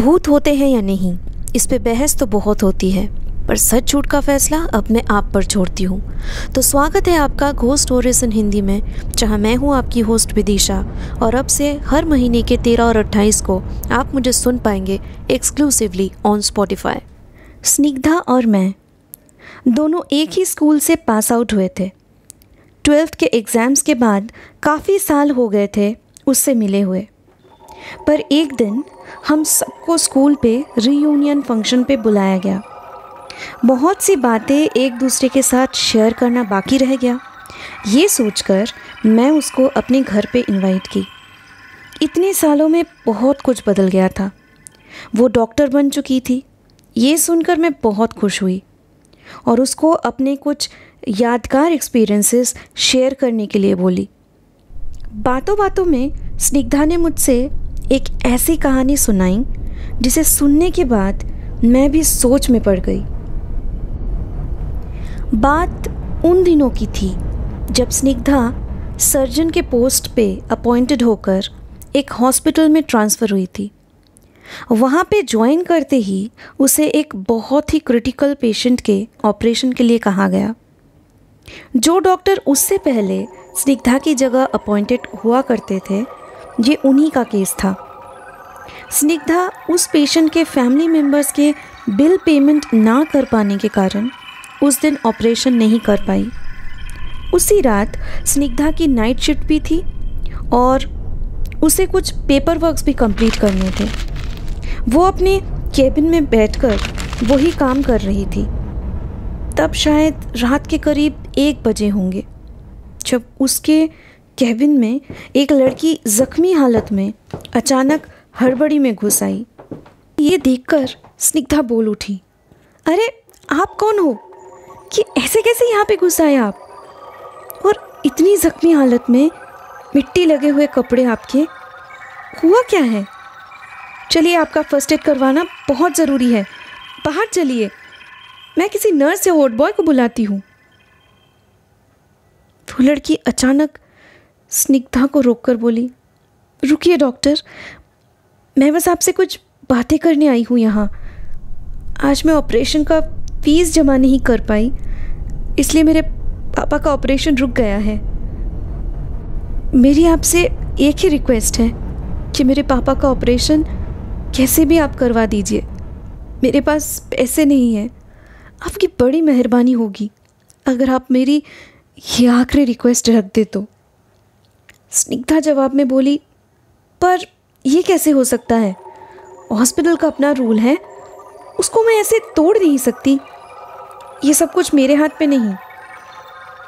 भूत होते हैं या नहीं, इस पे बहस तो बहुत होती है, पर सच झूठ का फैसला अब मैं आप पर छोड़ती हूँ। तो स्वागत है आपका घोस्ट स्टोरीज इन हिंदी में, जहाँ मैं हूँ आपकी होस्ट विदिशा। और अब से हर महीने के 13 और 28 को आप मुझे सुन पाएंगे एक्सक्लूसिवली ऑन स्पॉटिफाई। स्निग्धा और मैं दोनों एक ही स्कूल से पास आउट हुए थे। 12th के एग्ज़ाम्स के बाद काफ़ी साल हो गए थे उससे मिले हुए, पर एक दिन हम सबको स्कूल पे रीयूनियन फंक्शन पे बुलाया गया। बहुत सी बातें एक दूसरे के साथ शेयर करना बाकी रह गया। ये सोचकर मैं उसको अपने घर पे इनवाइट की। इतने सालों में बहुत कुछ बदल गया था। वो डॉक्टर बन चुकी थी। ये सुनकर मैं बहुत खुश हुई और उसको अपने कुछ यादगार एक्सपीरियंसेस शेयर करने के लिए बोली। बातों बातों में स्निग्धा ने मुझसे एक ऐसी कहानी सुनाई जिसे सुनने के बाद मैं भी सोच में पड़ गई। बात उन दिनों की थी जब स्निग्धा सर्जन के पोस्ट पे अपॉइंटेड होकर एक हॉस्पिटल में ट्रांसफ़र हुई थी। वहाँ पे ज्वाइन करते ही उसे एक बहुत ही क्रिटिकल पेशेंट के ऑपरेशन के लिए कहा गया। जो डॉक्टर उससे पहले स्निग्धा की जगह अपॉइंटेड हुआ करते थे, ये उन्हीं का केस था। स्निग्धा उस पेशेंट के फैमिली मेम्बर्स के बिल पेमेंट ना कर पाने के कारण उस दिन ऑपरेशन नहीं कर पाई। उसी रात स्निग्धा की नाइट शिफ्ट भी थी और उसे कुछ पेपर वर्क्स भी कंप्लीट करने थे। वो अपने केबिन में बैठकर वही काम कर रही थी। तब शायद रात के करीब 1 बजे होंगे जब उसके केबिन में एक लड़की ज़ख्मी हालत में अचानक हड़बड़ी में घुस आई। ये देखकर स्निग्धा बोल उठी, अरे आप कौन हो कि ऐसे कैसे यहाँ पे घुस आए आप? और इतनी ज़ख्मी हालत में, मिट्टी लगे हुए कपड़े आपके, हुआ क्या है? चलिए आपका फ़र्स्ट एड करवाना बहुत ज़रूरी है। बाहर चलिए, मैं किसी नर्स या वार्ड बॉय को बुलाती हूँ। वो लड़की अचानक स्निग्धा को रोककर बोली, रुकिए डॉक्टर, मैं बस आपसे कुछ बातें करने आई हूँ यहाँ। आज मैं ऑपरेशन का फीस जमा नहीं कर पाई, इसलिए मेरे पापा का ऑपरेशन रुक गया है। मेरी आपसे एक ही रिक्वेस्ट है कि मेरे पापा का ऑपरेशन कैसे भी आप करवा दीजिए। मेरे पास पैसे नहीं हैं। आपकी बड़ी मेहरबानी होगी अगर आप मेरी ये आखिरी रिक्वेस्ट रख दे तो। स्निग्धा जवाब में बोली, पर ये कैसे हो सकता है? हॉस्पिटल का अपना रूल है, उसको मैं ऐसे तोड़ नहीं सकती। ये सब कुछ मेरे हाथ पे नहीं।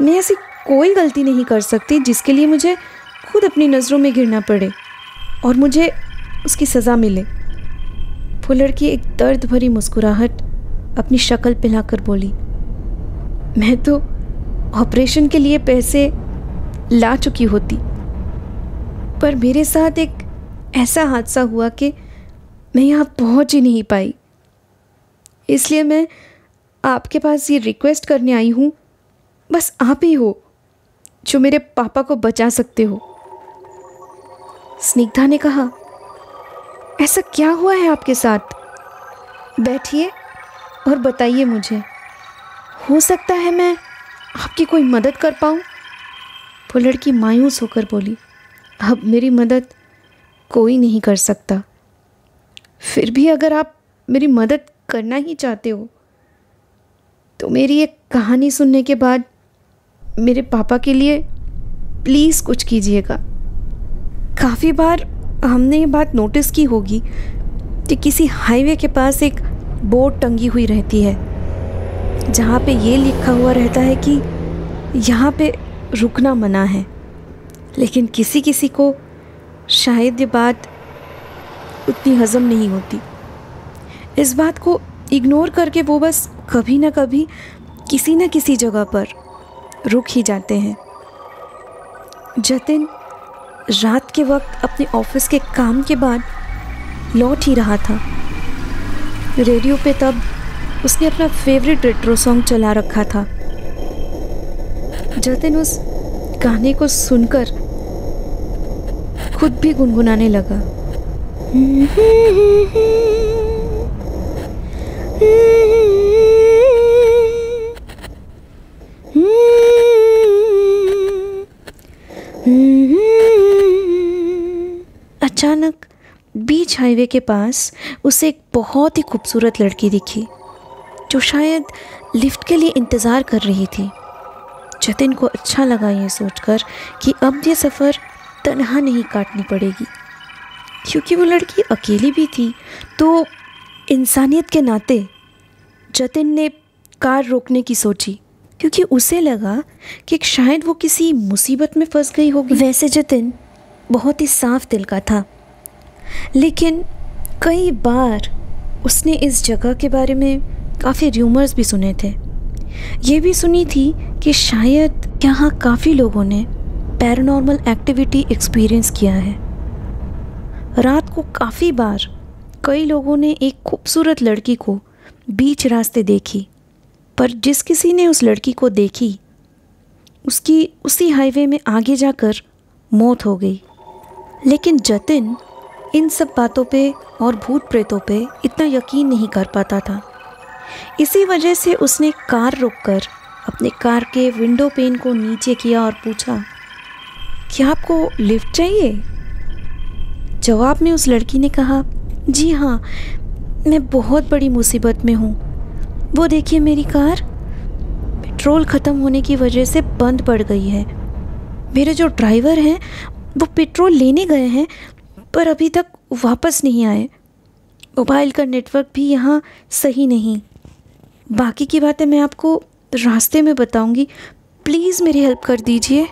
मैं ऐसी कोई गलती नहीं कर सकती जिसके लिए मुझे खुद अपनी नज़रों में गिरना पड़े और मुझे उसकी सज़ा मिले। वो लड़की एक दर्द भरी मुस्कुराहट अपनी शक्ल पे लाकर बोली, मैं तो ऑपरेशन के लिए पैसे ला चुकी होती, पर मेरे साथ एक ऐसा हादसा हुआ कि मैं यहाँ पहुँच ही नहीं पाई। इसलिए मैं आपके पास ये रिक्वेस्ट करने आई हूँ, बस आप ही हो जो मेरे पापा को बचा सकते हो। स्निग्धा ने कहा, ऐसा क्या हुआ है आपके साथ? बैठिए और बताइए मुझे, हो सकता है मैं आपकी कोई मदद कर पाऊँ। वो लड़की मायूस होकर बोली, अब मेरी मदद कोई नहीं कर सकता। फिर भी अगर आप मेरी मदद करना ही चाहते हो तो मेरी एक कहानी सुनने के बाद मेरे पापा के लिए प्लीज़ कुछ कीजिएगा। काफ़ी बार हमने ये बात नोटिस की होगी कि किसी हाईवे के पास एक बोर्ड टंगी हुई रहती है जहाँ पे ये लिखा हुआ रहता है कि यहाँ पे रुकना मना है, लेकिन किसी किसी को शायद ये बात उतनी हज़म नहीं होती। इस बात को इग्नोर करके वो बस कभी ना कभी किसी न किसी जगह पर रुक ही जाते हैं। जतिन रात के वक्त अपने ऑफिस के काम के बाद लौट ही रहा था। रेडियो पे तब उसने अपना फेवरेट रेट्रो सॉन्ग चला रखा था। जतिन उस गाने को सुनकर खुद भी गुनगुनाने लगा। बीच हाईवे के पास उसे एक बहुत ही खूबसूरत लड़की दिखी जो शायद लिफ्ट के लिए इंतज़ार कर रही थी। जतिन को अच्छा लगा ये सोचकर कि अब ये सफ़र तन्हा नहीं काटनी पड़ेगी, क्योंकि वो लड़की अकेली भी थी। तो इंसानियत के नाते जतिन ने कार रोकने की सोची, क्योंकि उसे लगा कि शायद वो किसी मुसीबत में फंस गई होगी। वैसे जतिन बहुत ही साफ दिल का था, लेकिन कई बार उसने इस जगह के बारे में काफ़ी र्यूमर्स भी सुने थे। ये भी सुनी थी कि शायद यहाँ काफ़ी लोगों ने पैरानॉर्मल एक्टिविटी एक्सपीरियंस किया है। रात को काफ़ी बार कई लोगों ने एक खूबसूरत लड़की को बीच रास्ते देखी, पर जिस किसी ने उस लड़की को देखी उसकी उसी हाईवे में आगे जाकर मौत हो गई। लेकिन जतिन इन सब बातों पे और भूत प्रेतों पे इतना यकीन नहीं कर पाता था। इसी वजह से उसने कार रोककर अपने कार के विंडो पेन को नीचे किया और पूछा, क्या आपको लिफ्ट चाहिए? जवाब में उस लड़की ने कहा, जी हाँ, मैं बहुत बड़ी मुसीबत में हूँ। वो देखिए, मेरी कार पेट्रोल ख़त्म होने की वजह से बंद पड़ गई है। मेरे जो ड्राइवर हैं वो पेट्रोल लेने गए हैं, पर अभी तक वापस नहीं आए। मोबाइल का नेटवर्क भी यहाँ सही नहीं। बाकी की बातें मैं आपको रास्ते में बताऊंगी, प्लीज़ मेरी हेल्प कर दीजिए।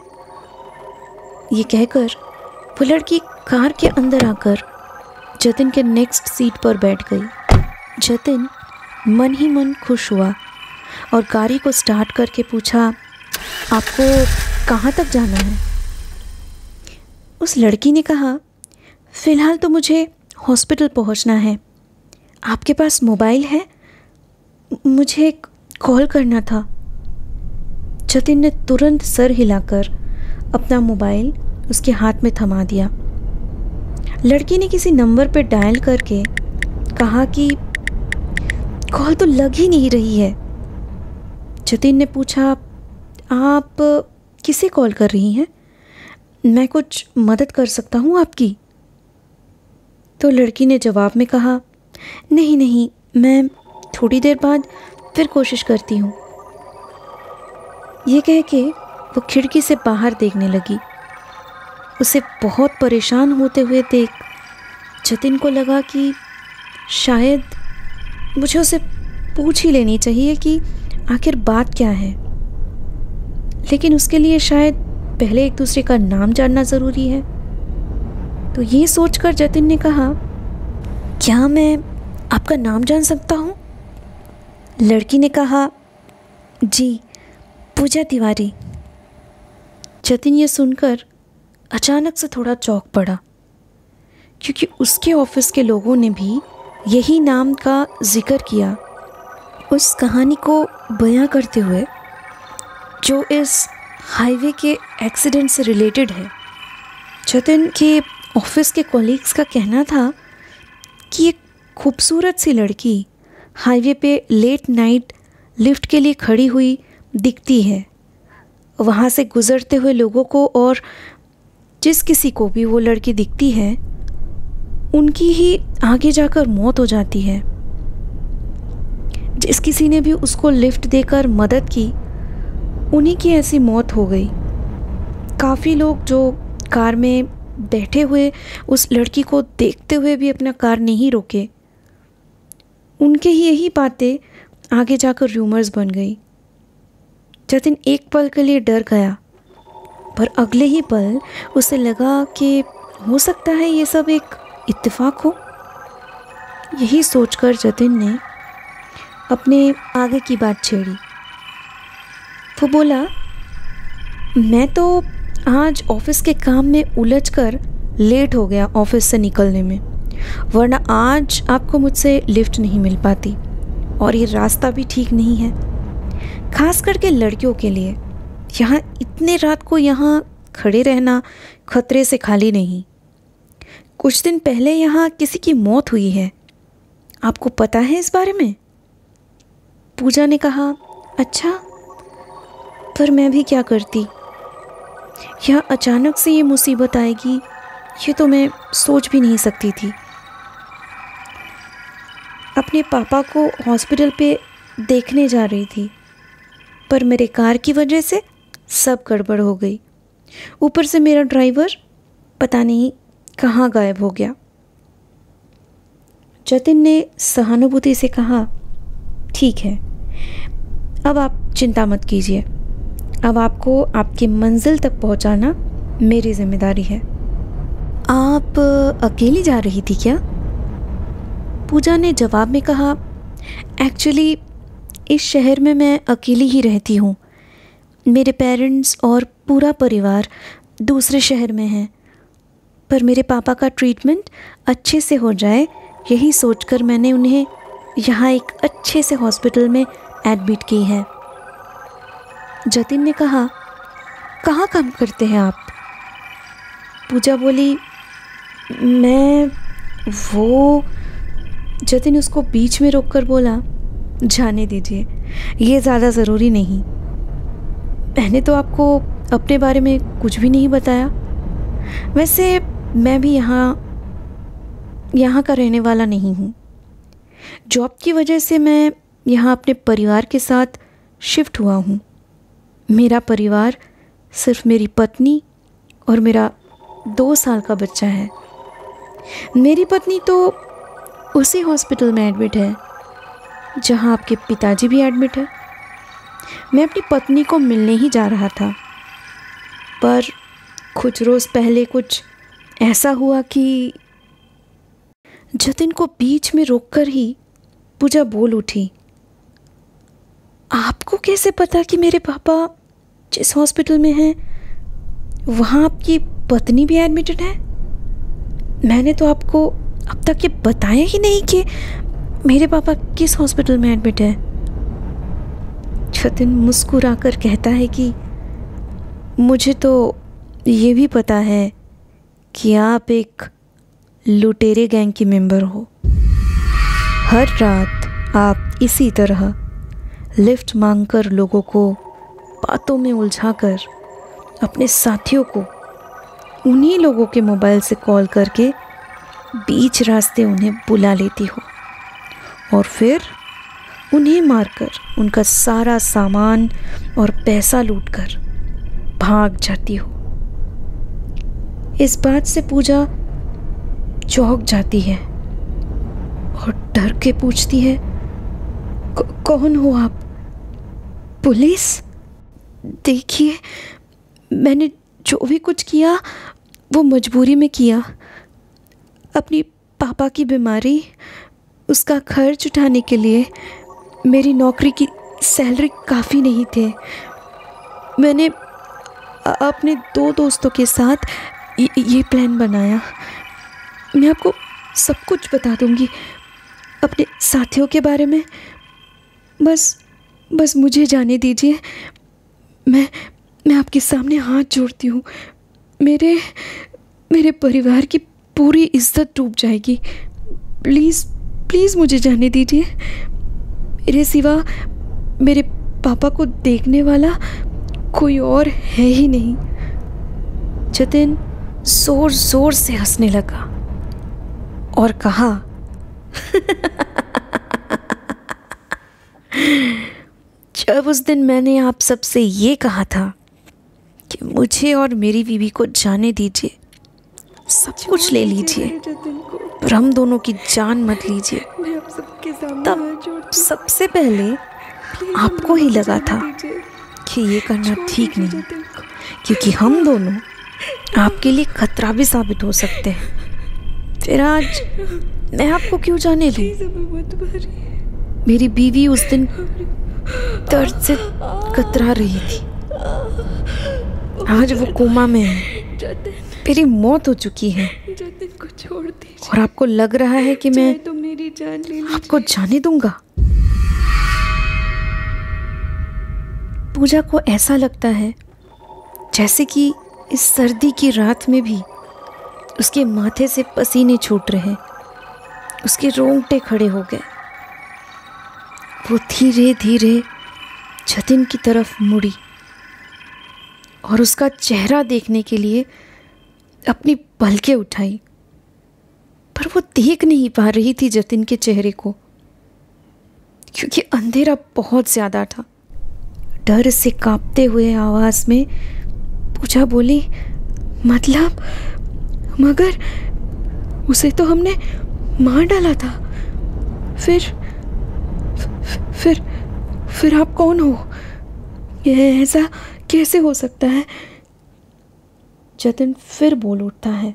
ये कहकर वो लड़की कार के अंदर आकर जतिन के नेक्स्ट सीट पर बैठ गई। जतिन मन ही मन खुश हुआ और गाड़ी को स्टार्ट करके पूछा, आपको कहाँ तक जाना है? उस लड़की ने कहा, फ़िलहाल तो मुझे हॉस्पिटल पहुँचना है। आपके पास मोबाइल है? मुझे कॉल करना था। जतिन ने तुरंत सर हिलाकर अपना मोबाइल उसके हाथ में थमा दिया। लड़की ने किसी नंबर पर डायल करके कहा कि कॉल तो लग ही नहीं रही है। जतिन ने पूछा, आप किसे कॉल कर रही हैं? मैं कुछ मदद कर सकता हूँ आपकी? तो लड़की ने जवाब में कहा, नहीं नहीं, मैं थोड़ी देर बाद फिर कोशिश करती हूँ। ये कह के वो खिड़की से बाहर देखने लगी। उसे बहुत परेशान होते हुए देख जतिन को लगा कि शायद मुझे उसे पूछ ही लेनी चाहिए कि आखिर बात क्या है, लेकिन उसके लिए शायद पहले एक दूसरे का नाम जानना ज़रूरी है। तो ये सोचकर जतिन ने कहा, क्या मैं आपका नाम जान सकता हूँ? लड़की ने कहा, जी, पूजा तिवारी। जतिन ये सुनकर अचानक से थोड़ा चौंक पड़ा, क्योंकि उसके ऑफिस के लोगों ने भी यही नाम का जिक्र किया उस कहानी को बयां करते हुए जो इस हाईवे के एक्सीडेंट से रिलेटेड है। जतिन के ऑफिस के कॉलीग्स का कहना था कि एक खूबसूरत सी लड़की हाईवे पे लेट नाइट लिफ्ट के लिए खड़ी हुई दिखती है। वहाँ से गुज़रते हुए लोगों को और जिस किसी को भी वो लड़की दिखती है, उनकी ही आगे जाकर मौत हो जाती है। जिस किसी ने भी उसको लिफ्ट देकर मदद की, उन्हीं की ऐसी मौत हो गई। काफ़ी लोग जो कार में बैठे हुए उस लड़की को देखते हुए भी अपना कार नहीं रोके, उनके ही यही बातें आगे जाकर र्यूमर्स बन गई। जतिन एक पल के लिए डर गया, पर अगले ही पल उसे लगा कि हो सकता है ये सब एक इत्तेफाक हो। यही सोचकर जतिन ने अपने आगे की बात छेड़ी। वो बोला, मैं तो आज ऑफिस के काम में उलझकर लेट हो गया ऑफिस से निकलने में, वरना आज आपको मुझसे लिफ्ट नहीं मिल पाती, और ये रास्ता भी ठीक नहीं है, खास करके लड़कियों के लिए। यहाँ इतने रात को यहाँ खड़े रहना खतरे से खाली नहीं। कुछ दिन पहले यहाँ किसी की मौत हुई है, आपको पता है इस बारे में? पूजा ने कहा, अच्छा, पर मैं भी क्या करती, यहाँ अचानक से ये मुसीबत आएगी ये तो मैं सोच भी नहीं सकती थी। अपने पापा को हॉस्पिटल पे देखने जा रही थी, पर मेरे कार की वजह से सब गड़बड़ हो गई। ऊपर से मेरा ड्राइवर पता नहीं कहाँ गायब हो गया। जतिन ने सहानुभूति से कहा, ठीक है, अब आप चिंता मत कीजिए, अब आपको आपकी मंजिल तक पहुंचाना मेरी जिम्मेदारी है। आप अकेली जा रही थी क्या? पूजा ने जवाब में कहा, एक्चुअली इस शहर में मैं अकेली ही रहती हूँ। मेरे पेरेंट्स और पूरा परिवार दूसरे शहर में हैं, पर मेरे पापा का ट्रीटमेंट अच्छे से हो जाए यही सोचकर मैंने उन्हें यहाँ एक अच्छे से हॉस्पिटल में एडमिट की है। जतिन ने कहा, कहाँ काम करते हैं आप? पूजा बोली, मैं वो। जतिन उसको बीच में रोककर बोला, जाने दीजिए, ये ज़्यादा ज़रूरी नहीं। मैंने तो आपको अपने बारे में कुछ भी नहीं बताया। वैसे मैं भी यहाँ का रहने वाला नहीं हूँ। जॉब की वजह से मैं यहाँ अपने परिवार के साथ शिफ्ट हुआ हूँ। मेरा परिवार सिर्फ मेरी पत्नी और मेरा 2 साल का बच्चा है। मेरी पत्नी तो उसी हॉस्पिटल में एडमिट है जहाँ आपके पिताजी भी एडमिट है। मैं अपनी पत्नी को मिलने ही जा रहा था, पर कुछ रोज़ पहले कुछ ऐसा हुआ कि जतिन को बीच में रोककर ही पूजा बोल उठी, आपको कैसे पता कि मेरे पापा जिस हॉस्पिटल में हैं वहाँ आपकी पत्नी भी एडमिटेड है? मैंने तो आपको अब तक ये बताया ही नहीं कि मेरे पापा किस हॉस्पिटल में एडमिट है। जतिन मुस्कुराकर कहता है कि मुझे तो ये भी पता है कि आप एक लुटेरे गैंग की मेंबर हो। हर रात आप इसी तरह लिफ्ट मांगकर लोगों को बातों में उलझाकर अपने साथियों को उन्हीं लोगों के मोबाइल से कॉल करके बीच रास्ते उन्हें बुला लेती हो और फिर उन्हें मारकर उनका सारा सामान और पैसा लूटकर भाग जाती हो। इस बात से पूजा चौंक जाती है और डर के पूछती है, कौन हो आप? पुलिस? देखिए, मैंने जो भी कुछ किया वो मजबूरी में किया। अपनी पापा की बीमारी, उसका खर्च उठाने के लिए मेरी नौकरी की सैलरी काफ़ी नहीं थे। मैंने अपने 2 दोस्तों के साथ ये प्लान बनाया। मैं आपको सब कुछ बता दूंगी अपने साथियों के बारे में। बस मुझे जाने दीजिए। मैं आपके सामने हाथ जोड़ती हूँ। मेरे परिवार की पूरी इज्जत डूब जाएगी। प्लीज़ मुझे जाने दीजिए। मेरे सिवा मेरे पापा को देखने वाला कोई और है ही नहीं। जतिन जोर जोर से हंसने लगा और कहा, जब उस दिन मैंने आप सबसे ये कहा था कि मुझे और मेरी बीवी को जाने दीजिए, सब कुछ ले लीजिए, पर हम दोनों की जान मत लीजिए, तब सबसे पहले आपको ही लगा था कि ये करना ठीक नहीं, क्योंकि हम दोनों आपके लिए खतरा भी साबित हो सकते हैं। फिर आज मैं आपको क्यों जाने लूं? मेरी बीवी उस दिन दर्द से कतरा रही थी। आज वो कोमा में है। मेरी मौत हो चुकी है और आपको लग रहा है कि मैं आपको जाने दूंगा? पूजा को ऐसा लगता है जैसे कि इस सर्दी की रात में भी उसके माथे से पसीने छूट रहे, उसके रोंगटे खड़े हो गए। वो धीरे धीरे जतिन की तरफ मुड़ी और उसका चेहरा देखने के लिए अपनी पलकें उठाई, पर वो देख नहीं पा रही थी जतिन के चेहरे को। क्योंकि अंधेरा बहुत ज़्यादा था। डर से कांपते हुए आवाज़ में पूजा बोली, मतलब मगर उसे तो हमने मार डाला था। फिर आप कौन हो? ये ऐसा कैसे हो सकता है? जतिन फिर बोल उठता है,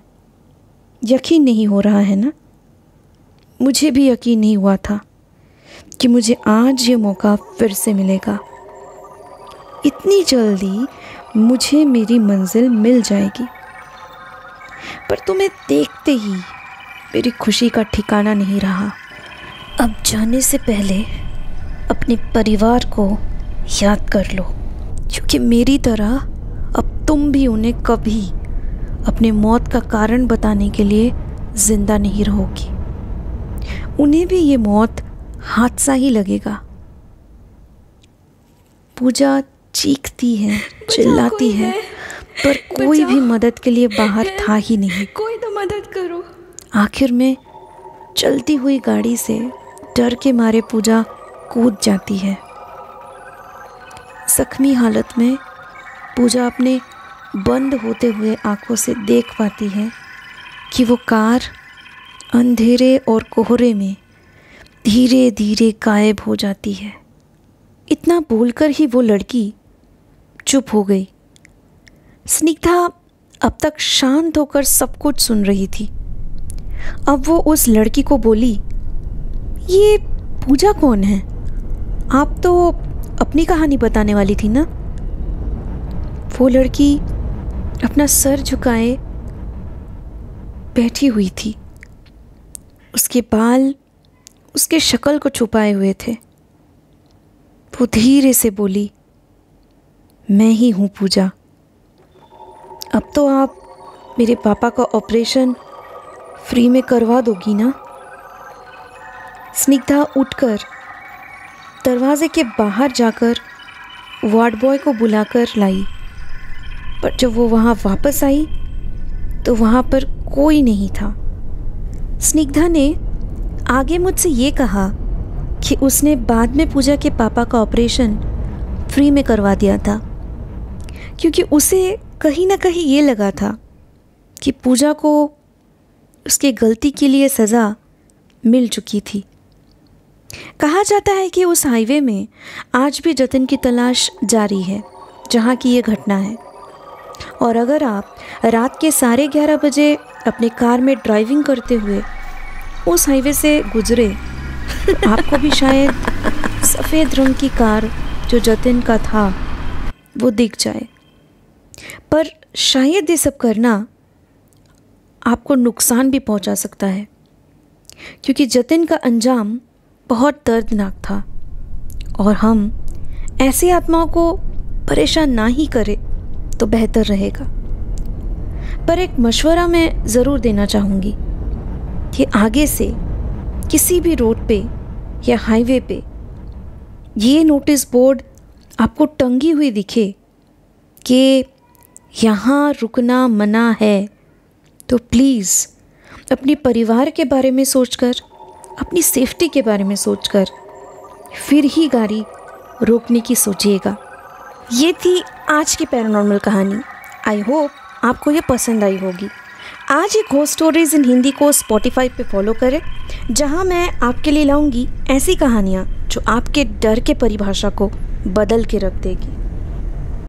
यकीन नहीं हो रहा है ना? मुझे भी यकीन नहीं हुआ था कि मुझे आज ये मौका फिर से मिलेगा। इतनी जल्दी मुझे मेरी मंजिल मिल जाएगी। पर तुम्हें देखते ही मेरी खुशी का ठिकाना नहीं रहा। अब जाने से पहले अपने परिवार को याद कर लो, क्योंकि मेरी तरह अब तुम भी उन्हें कभी अपने मौत का कारण बताने के लिए जिंदा नहीं रहोगी। उन्हें भी ये मौत हादसा ही लगेगा। पूजा चीखती है, चिल्लाती है, पर कोई भी मदद के लिए बाहर था ही नहीं। कोई तो मदद करो। आखिर में चलती हुई गाड़ी से डर के मारे पूजा कूद जाती है। जख्मी हालत में पूजा अपने बंद होते हुए आंखों से देख पाती है कि वो कार अंधेरे और कोहरे में धीरे धीरे गायब हो जाती है। इतना बोलकर ही वो लड़की चुप हो गई। स्निग्धा अब तक शांत होकर सब कुछ सुन रही थी। अब वो उस लड़की को बोली, ये पूजा कौन है? आप तो अपनी कहानी बताने वाली थी ना? वो लड़की अपना सर झुकाए बैठी हुई थी। उसके बाल उसके शक्ल को छुपाए हुए थे। वो धीरे से बोली, मैं ही हूँ पूजा। अब तो आप मेरे पापा का ऑपरेशन फ्री में करवा दोगी ना? स्निग्धा उठकर दरवाजे के बाहर जाकर वार्ड बॉय को बुलाकर लाई, पर जब वो वहाँ वापस आई तो वहाँ पर कोई नहीं था। स्निग्धा ने आगे मुझसे ये कहा कि उसने बाद में पूजा के पापा का ऑपरेशन फ्री में करवा दिया था, क्योंकि उसे कहीं ना कहीं ये लगा था कि पूजा को उसकी गलती के लिए सज़ा मिल चुकी थी। कहा जाता है कि उस हाईवे में आज भी जतिन की तलाश जारी है जहाँ की ये घटना है। और अगर आप रात के 11:30 बजे अपने कार में ड्राइविंग करते हुए उस हाईवे से गुजरे, आपको भी शायद सफ़ेद रंग की कार जो जतिन का था वो दिख जाए। पर शायद ये सब करना आपको नुकसान भी पहुंचा सकता है, क्योंकि जतिन का अंजाम बहुत दर्दनाक था और हम ऐसी आत्माओं को परेशान ना ही करें तो बेहतर रहेगा। पर एक मशवरा मैं ज़रूर देना चाहूँगी कि आगे से किसी भी रोड पे या हाईवे पे ये नोटिस बोर्ड आपको टंगी हुई दिखे कि यहाँ रुकना मना है, तो प्लीज़ अपने परिवार के बारे में सोचकर, अपनी सेफ्टी के बारे में सोचकर फिर ही गाड़ी रोकने की सोचिएगा। ये थी आज की पैरानॉर्मल कहानी। आई होप आपको ये पसंद आई होगी। आज एक घोस्ट स्टोरीज़ इन हिंदी को स्पॉटिफाई पे फॉलो करें, जहां मैं आपके लिए लाऊंगी ऐसी कहानियां जो आपके डर के परिभाषा को बदल के रख देगी।